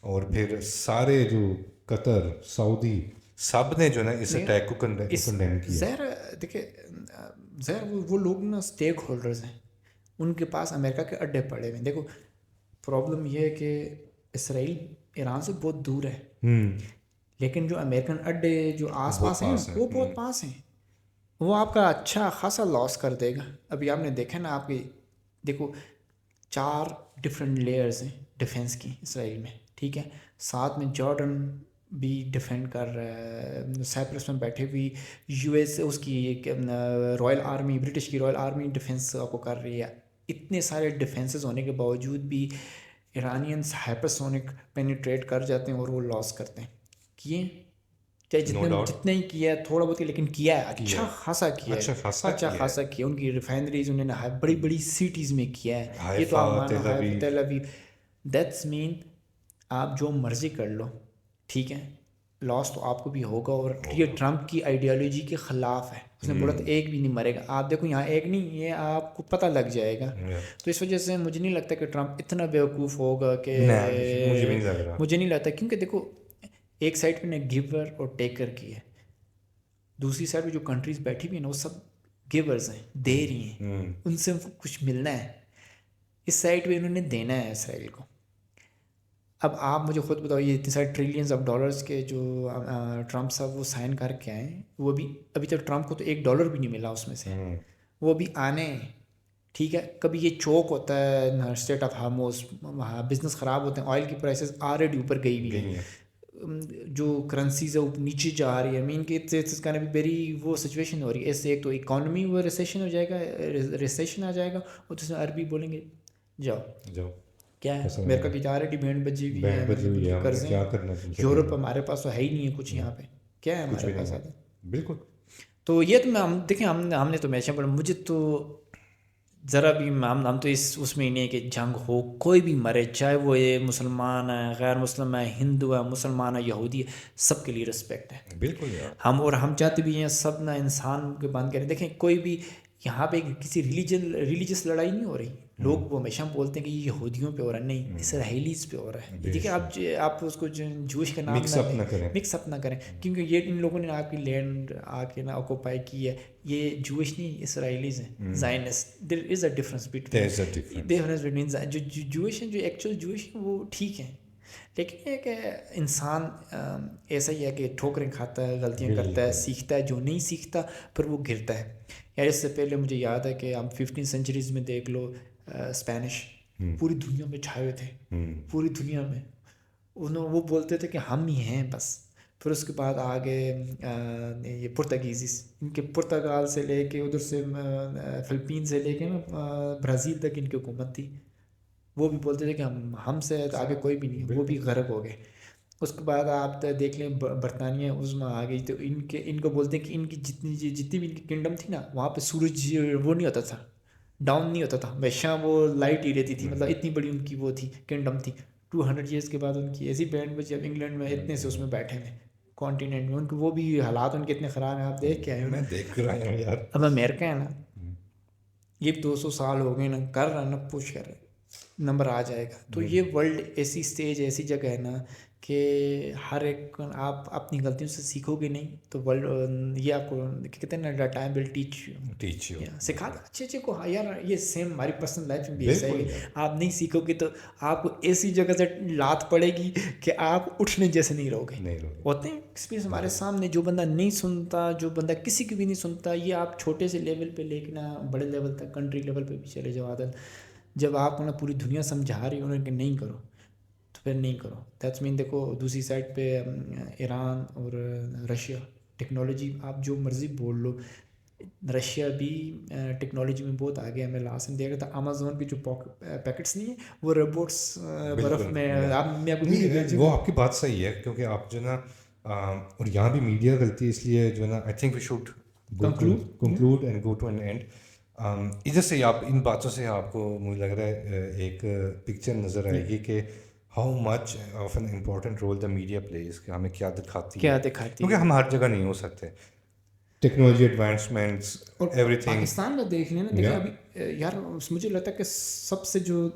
اور پھر سارے جو قطر، سعودی، سب نے جو نا اس اٹیک کو کنڈیم کیا. ظاہر وہ لوگ نا اسٹیک ہولڈرز ہیں، ان کے پاس امریکہ کے اڈے پڑے ہوئے ہیں. دیکھو پرابلم یہ ہے کہ اسرائیل ایران سے بہت دور ہے، لیکن جو امریکن اڈے جو آس پاس ہیں وہ بہت پاس ہیں. وہ آپ کا اچھا خاصا لاس کر دے گا. ابھی آپ نے دیکھا نا، آپ کی دیکھو 4 ڈفرینٹ لیئرز ہیں ڈیفینس کی اسرائیل میں، ٹھیک ہے. ساتھ میں جارڈن بھی ڈیفینڈ کر رہا ہے، سائپرس میں بیٹھے ہوئی یو ایس اس کی ایک رائل آرمی، برٹش کی رائل آرمی ڈیفینس کو کر رہی ہے. اتنے سارے ڈیفینسز ہونے کے باوجود بھی ایرانینس ہائپرسونک پینیٹریٹ کر جاتے ہیں اور وہ لاس کرتے ہیں. کیے چاہے جتنے ہی کیا ہے تھوڑا بہت، لیکن کیا ہے اچھا خاصا کیا ہے، اچھا خاصا کیا. ان کی ریفائنریز انہوں نے بڑی بڑی سٹیز میں کیا ہے. یہ تو آپ مانو تیل اویو. دیٹس مین آپ جو مرضی کر لو، ٹھیک ہے، لاس تو آپ کو بھی ہوگا. اور یہ ٹرمپ کی آئیڈیالوجی کے خلاف ہے. اس نے بولا تو ایک بھی نہیں مرے گا. آپ دیکھو یہاں ایک نہیں، یہ آپ کو پتہ لگ جائے گا. تو اس وجہ سے مجھے نہیں لگتا کہ ٹرمپ اتنا بیوقوف ہوگا کہ مجھے نہیں لگتا. کیونکہ دیکھو ایک سائڈ پہ نے گیور اور ٹیکر کی ہے، دوسری سائڈ پہ جو کنٹریز بیٹھی ہوئی ہیں نا وہ سب گیورز ہیں، دے رہی ہیں، ان سے کچھ ملنا ہے. اس سائڈ پہ انہوں نے دینا ہے اسرائیل کو. اب آپ مجھے خود بتاؤ، یہ اتنے سارے ٹریلینز آف ڈالرز کے جو ٹرمپ صاحب وہ سائن کر کے آئے، وہ بھی ابھی تک ٹرمپ کو تو $1 بھی نہیں ملا اس میں سے. وہ بھی آنے، ٹھیک ہے. کبھی یہ چوک ہوتا ہے اسٹریٹ آف ہارموز، وہاں بزنس خراب ہوتے ہیں، آئل کی پرائسز آلریڈی اوپر گئی ہوئی ہیں، جو کرنسیز ہے وہ نیچے جا رہی ہے. مین کہ اس کا بھی ویری وہ سچویشن ہو رہی ہے. اس سے ایک تو اکانومی وہ ریسیشن ہو جائے گا، ریسیشن آ جائے گا، اور دوسرے عربی بولیں گے جاؤ کیا ہے. امریکہ کی آلریڈی بینڈ بجی ہوئی ہے، قرضے. یورپ ہمارے پاس تو ہے ہی نہیں ہے کچھ. یہاں پہ کیا ہے ہمارے پاس آتا. بالکل. تو یہ تو میں دیکھیں ہم نے تو ہمیشہ پڑھا. مجھے تو ذرا بھی ہم تو اس میں ہی نہیں کہ جنگ ہو، کوئی بھی مرے، چاہے وہ یہ مسلمان ہے، غیر مسلم ہے، ہندو ہے، مسلمان ہے، یہودی ہے، سب کے لیے رسپیکٹ ہے. بالکل. ہم چاہتے بھی ہیں سب نہ انسان کے بند کریں. دیکھیں کوئی بھی یہاں پہ کسی ریلیجس لڑائی نہیں ہو رہی. لوگ وہ ہمیشہ بولتے ہیں کہ یہ یہودیوں پہ ہو رہا ہے، نہیں، اسرائیلیز پہ ہو رہا ہے. دیکھیں آپ اس کو جوش کا نام مکس اپ نہ کریں، کیونکہ یہ ان لوگوں نے آپ کی لینڈ آ کے نا آکوپائی کی ہے. یہ جوش نہیں، اسرائیلیز ہیں، زائنسٹ. دیر از اے ڈفرینس بٹوین جو جوش ہیں، جو ایکچوئل جوش ہیں وہ ٹھیک ہیں، لیکن یہ کہ انسان ایسا ہی ہے کہ ٹھوکریں کھاتا ہے، غلطیاں کرتا ہے، سیکھتا ہے. جو نہیں سیکھتا پھر وہ گرتا ہے. یار اس سے پہلے مجھے یاد ہے کہ ہم 15 سینچریز میں دیکھ لو، اسپینش پوری دنیا میں چھائے ہوئے تھے، پوری دنیا میں. وہ بولتے تھے کہ ہم ہی ہیں بس. پھر اس کے بعد آگے یہ پرتگیزیز، ان کے پرتگال سے لے کے ادھر سے فلپین سے لے کے برازیل تک ان کی حکومت تھی. وہ بھی بولتے تھے کہ ہم سے آگے کوئی بھی نہیں. وہ بھی غرق ہو گئے. اس کے بعد آپ دیکھ لیں برطانیہ عظمیٰ آ گئی، تو ان کو بولتے ہیں کہ ان کی جتنی بھی ان کی کنگڈم تھی نا، وہاں پہ سورج وہ نہیں ہوتا تھا، ڈاؤن نہیں ہوتا تھا، ہمیشہ وہ لائٹ ہی رہتی تھی. مطلب اتنی بڑی ان کی وہ تھی، کنگڈم تھی. 200 ایئرس کے بعد ان کی ایسی بینڈ بجی اب انگلینڈ میں اتنے سے اس میں بیٹھے ہوئے. کانٹیننٹ میں. ان کے وہ بھی حالات ان کے اتنے خراب ہیں, آپ دیکھ کے آئے ہو. میں دیکھ کر آیا ہوں یار. اب امریکہ ہے نا, یہ 200 سال ہو گئے نا, کر رہا نا, پوش کر رہے, نمبر آ جائے گا. تو یہ ورلڈ ایسی اسٹیج ایسی جگہ ہے نا کہ ہر ایک آپ اپنی غلطیوں سے سیکھو گے نہیں تو ورلڈ یہ آپ کو کہتے ہیں نا ٹائم ول ٹیچ یو, سکھا دو اچھے اچھے کو. یار یہ سیم ہماری پرسنل لائف میں بھی ایسا ہے کہ آپ نہیں سیکھو گے تو آپ کو ایسی جگہ سے لات پڑے گی کہ آپ اٹھنے جیسے نہیں رہو گے. ہوتے ہیں ایکسپیرینس ہمارے سامنے, جو بندہ نہیں سنتا, جو بندہ کسی کی بھی نہیں سنتا, یہ آپ چھوٹے سے لیول پہ لے کے نا بڑے لیول تک کنٹری لیول پہ بھی چلے جاؤ. عادل جب آپ انہیں پوری دنیا سمجھا رہی انہیں کہ نہیں کرو تو پھر نہیں کرو. دیٹس مین دیکھو دوسری سائڈ پہ ایران اور رشیا, ٹیکنالوجی آپ جو مرضی بول لو, رشیا بھی ٹیکنالوجی میں بہت آگے ہے. میں لاسٹ میں دیکھ رہا تھا امیزون کی جو پیکٹس نہیں ہیں وہ روبوٹس برف میں, وہ آپ کی بات صحیح ہے کیونکہ آپ جو نا اور یہاں بھی میڈیا غلطی اس لیے جو نا I think we should conclude and go to an end. ادھر سے آپ ان باتوں سے آپ کو مجھے لگ رہا ہے ایک پکچر نظر آئے گی کہ how much of an important role the media plays, کہ ہمیں کیا دکھاتی ہے, کیونکہ ہم ہر جگہ نہیں ہو سکتے. Technology advancements every thing Pakistan میں دیکھ لینا, دیکھیں ابھی یار مجھے لگتا ہے کہ سب سے جو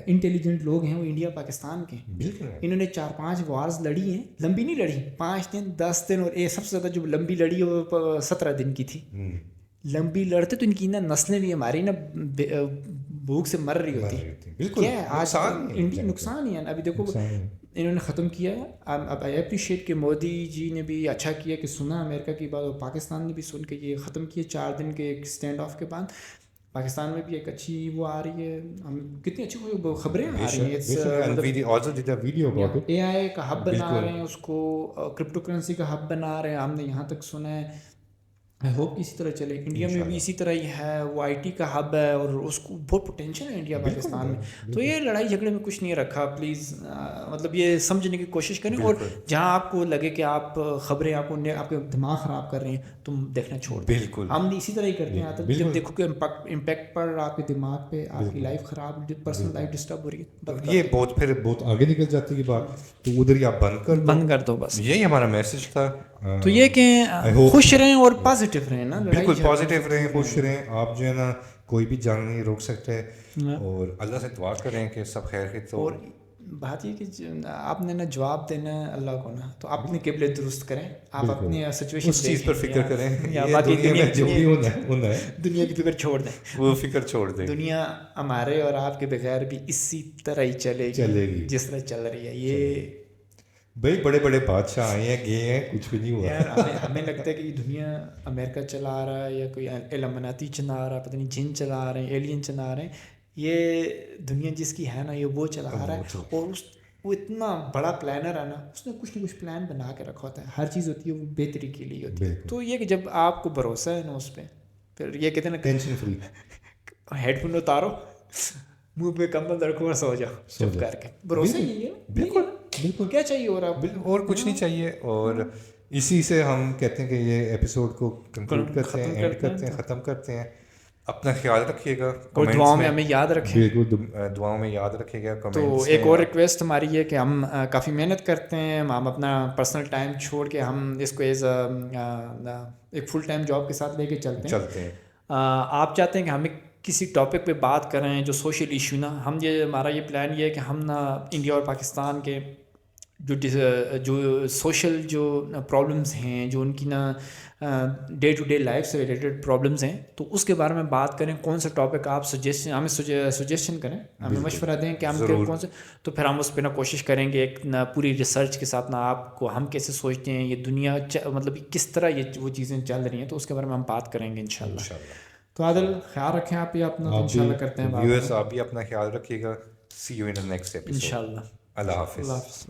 انٹیلیجنٹ لوگ ہیں وہ انڈیا پاکستان کے. بالکل انہوں نے 4-5 وارز لڑی ہیں, لمبی نہیں لڑی, 5 دن 10 دن, اور سب سے زیادہ جو لمبی لڑی ہے وہ 17 دن کی تھی. لمبی لڑتے تو ان کی نا نسلیں بھی ہماری نا بھوک سے مر رہی ہوتی. کیا ہے آج انڈیا نقصان ہی ہے. ابھی دیکھو انہوں نے ختم کیا ہے. اب آئی اپریشیٹ کہ مودی جی نے بھی اچھا کیا کہ سنا امریکہ کی بات, اور پاکستان نے بھی سن کے یہ ختم کیا 4 دن کے ایک اسٹینڈ آف کے بعد. پاکستان میں بھی ایک اچھی وہ آ رہی ہے, کتنی اچھی خبریں آ رہی ہیں. اے آئی کا ہب بنا رہے ہیں اس کو, کرپٹو کرنسی کا ہب بنا رہے ہیں, ہم نے یہاں تک سنا ہے. آئی ہوپ اسی طرح چلے. انڈیا میں بھی اسی طرح ہی ہے, وہ آئی ٹی کا ہب ہے اور اس کو بہت پوٹینشیل ہے انڈیا پاکستان میں. تو یہ لڑائی جھگڑے میں کچھ نہیں رکھا. پلیز مطلب یہ سمجھنے کی کوشش کریں, اور جہاں آپ کو لگے کہ آپ خبریں آپ کو آپ کے دماغ خراب کر رہے ہیں تم دیکھنا چھوڑ دیں. بالکل ہم اسی طرح ہی کرتے ہیں. جب دیکھو کہ امپیکٹ پڑ رہا آپ کے دماغ پہ, آپ کی لائف خراب, پرسنل لائف ڈسٹرب ہو رہی ہے, یہ بہت آگے نکل جاتی ہے بات, تو ادھر ہی آپ بند کر دو بس. یہی ہمارا میسج تھا. تو یہ کہ خوش رہیں اور پازیٹیو رہیں نا, بالکل پازیٹیو رہیں, خوش رہیں. آپ جو ہے نا کوئی بھی جنگ نہیں روک سکتے, اور اللہ سے دعا کریں کہ سب خیر ہے. تو اور بات یہ کہ آپ نے نا جواب دینا ہے اللہ کو نا, تو اپنی قبلے درست کریں, آپ اپنی سچویشن اس چیز پر فکر کریں, دنیا کی فکر چھوڑ دیں, وہ فکر چھوڑ دیں. دنیا ہمارے اور آپ کے بغیر بھی اسی طرح ہی چلے گی جس طرح چل رہی ہے. یہ بھائی بڑے بڑے بادشاہ آئے ہیں گئے ہیں, کچھ بھی نہیں ہوا. یار ہمیں لگتا ہے کہ یہ دنیا امریکہ چلا رہا ہے یا کوئی علمناتی چلا رہا ہے, پتہ نہیں جن چلا رہے ہیں, ایلین چلا رہے ہیں. یہ دنیا جس کی ہے نا یہ وہ چلا رہا ہے, اور وہ اتنا بڑا پلانر ہے نا, اس نے کچھ نہ کچھ پلان بنا کے رکھا ہوتا ہے. ہر چیز ہوتی ہے وہ بہتری کے لیے ہوتی ہے. تو یہ کہ جب آپ کو بھروسہ ہے نا اس پہ, پھر یہ کہتے ہیں نا ٹینشن فری, ہیڈ فون اتارو, منہ پہ کمبل رکھو اور سو جاؤ چپ کر کے. بھروسہ یہی ہے. بالکل کیا چاہیے اور کچھ نہیں چاہیے. اور اسی سے ہم کہتے ہیں کہ یہ ایپیسوڈ کو کنکلوڈ کرتے ہیں, اینڈ کرتے ہیں, ختم کرتے ہیں. اپنا خیال رکھیے گا, اور دعاؤں میں ہمیں یاد رکھیں. دعاؤں میں یاد رکھے گا. تو ایک اور ریکویسٹ ہماری ہے کہ ہم کافی محنت کرتے ہیں, ہم اپنا پرسنل ٹائم چھوڑ کے ہم اس کو ایز ایک فل ٹائم جاب کے ساتھ لے کے چلتے ہیں. آپ چاہتے ہیں کہ ہمیں کسی ٹاپک پہ بات کریں جو سوشل ایشو نا, ہمارا یہ پلان یہ ہے کہ ہم نا انڈیا اور پاکستان کے جو سوشل جو پرابلمس ہیں, جو ان کی نا ڈے ٹو ڈے لائف سے ریلیٹڈ پرابلمس ہیں, تو اس کے بارے میں بات کریں. کون سا ٹاپک آپ ہمیں سجیشن کریں, ہمیں مشورہ دیں کہ ہم کون سے, تو پھر ہم اس پہ نا کوشش کریں گے ایک نا پوری ریسرچ کے ساتھ نا آپ کو ہم کیسے سوچتے ہیں یہ دنیا مطلب کس طرح یہ وہ چیزیں چل رہی ہیں, تو اس کے بارے میں ہم بات کریں گے انشاءاللہ. تو عادل خیال رکھیں آپ ہی اپنا, تو انشاءاللہ کرتے ہیں بات. آپ بھی اپنا خیال رکھیے گا. See you in the next episode. انشاءاللہ. اللہ حافظ.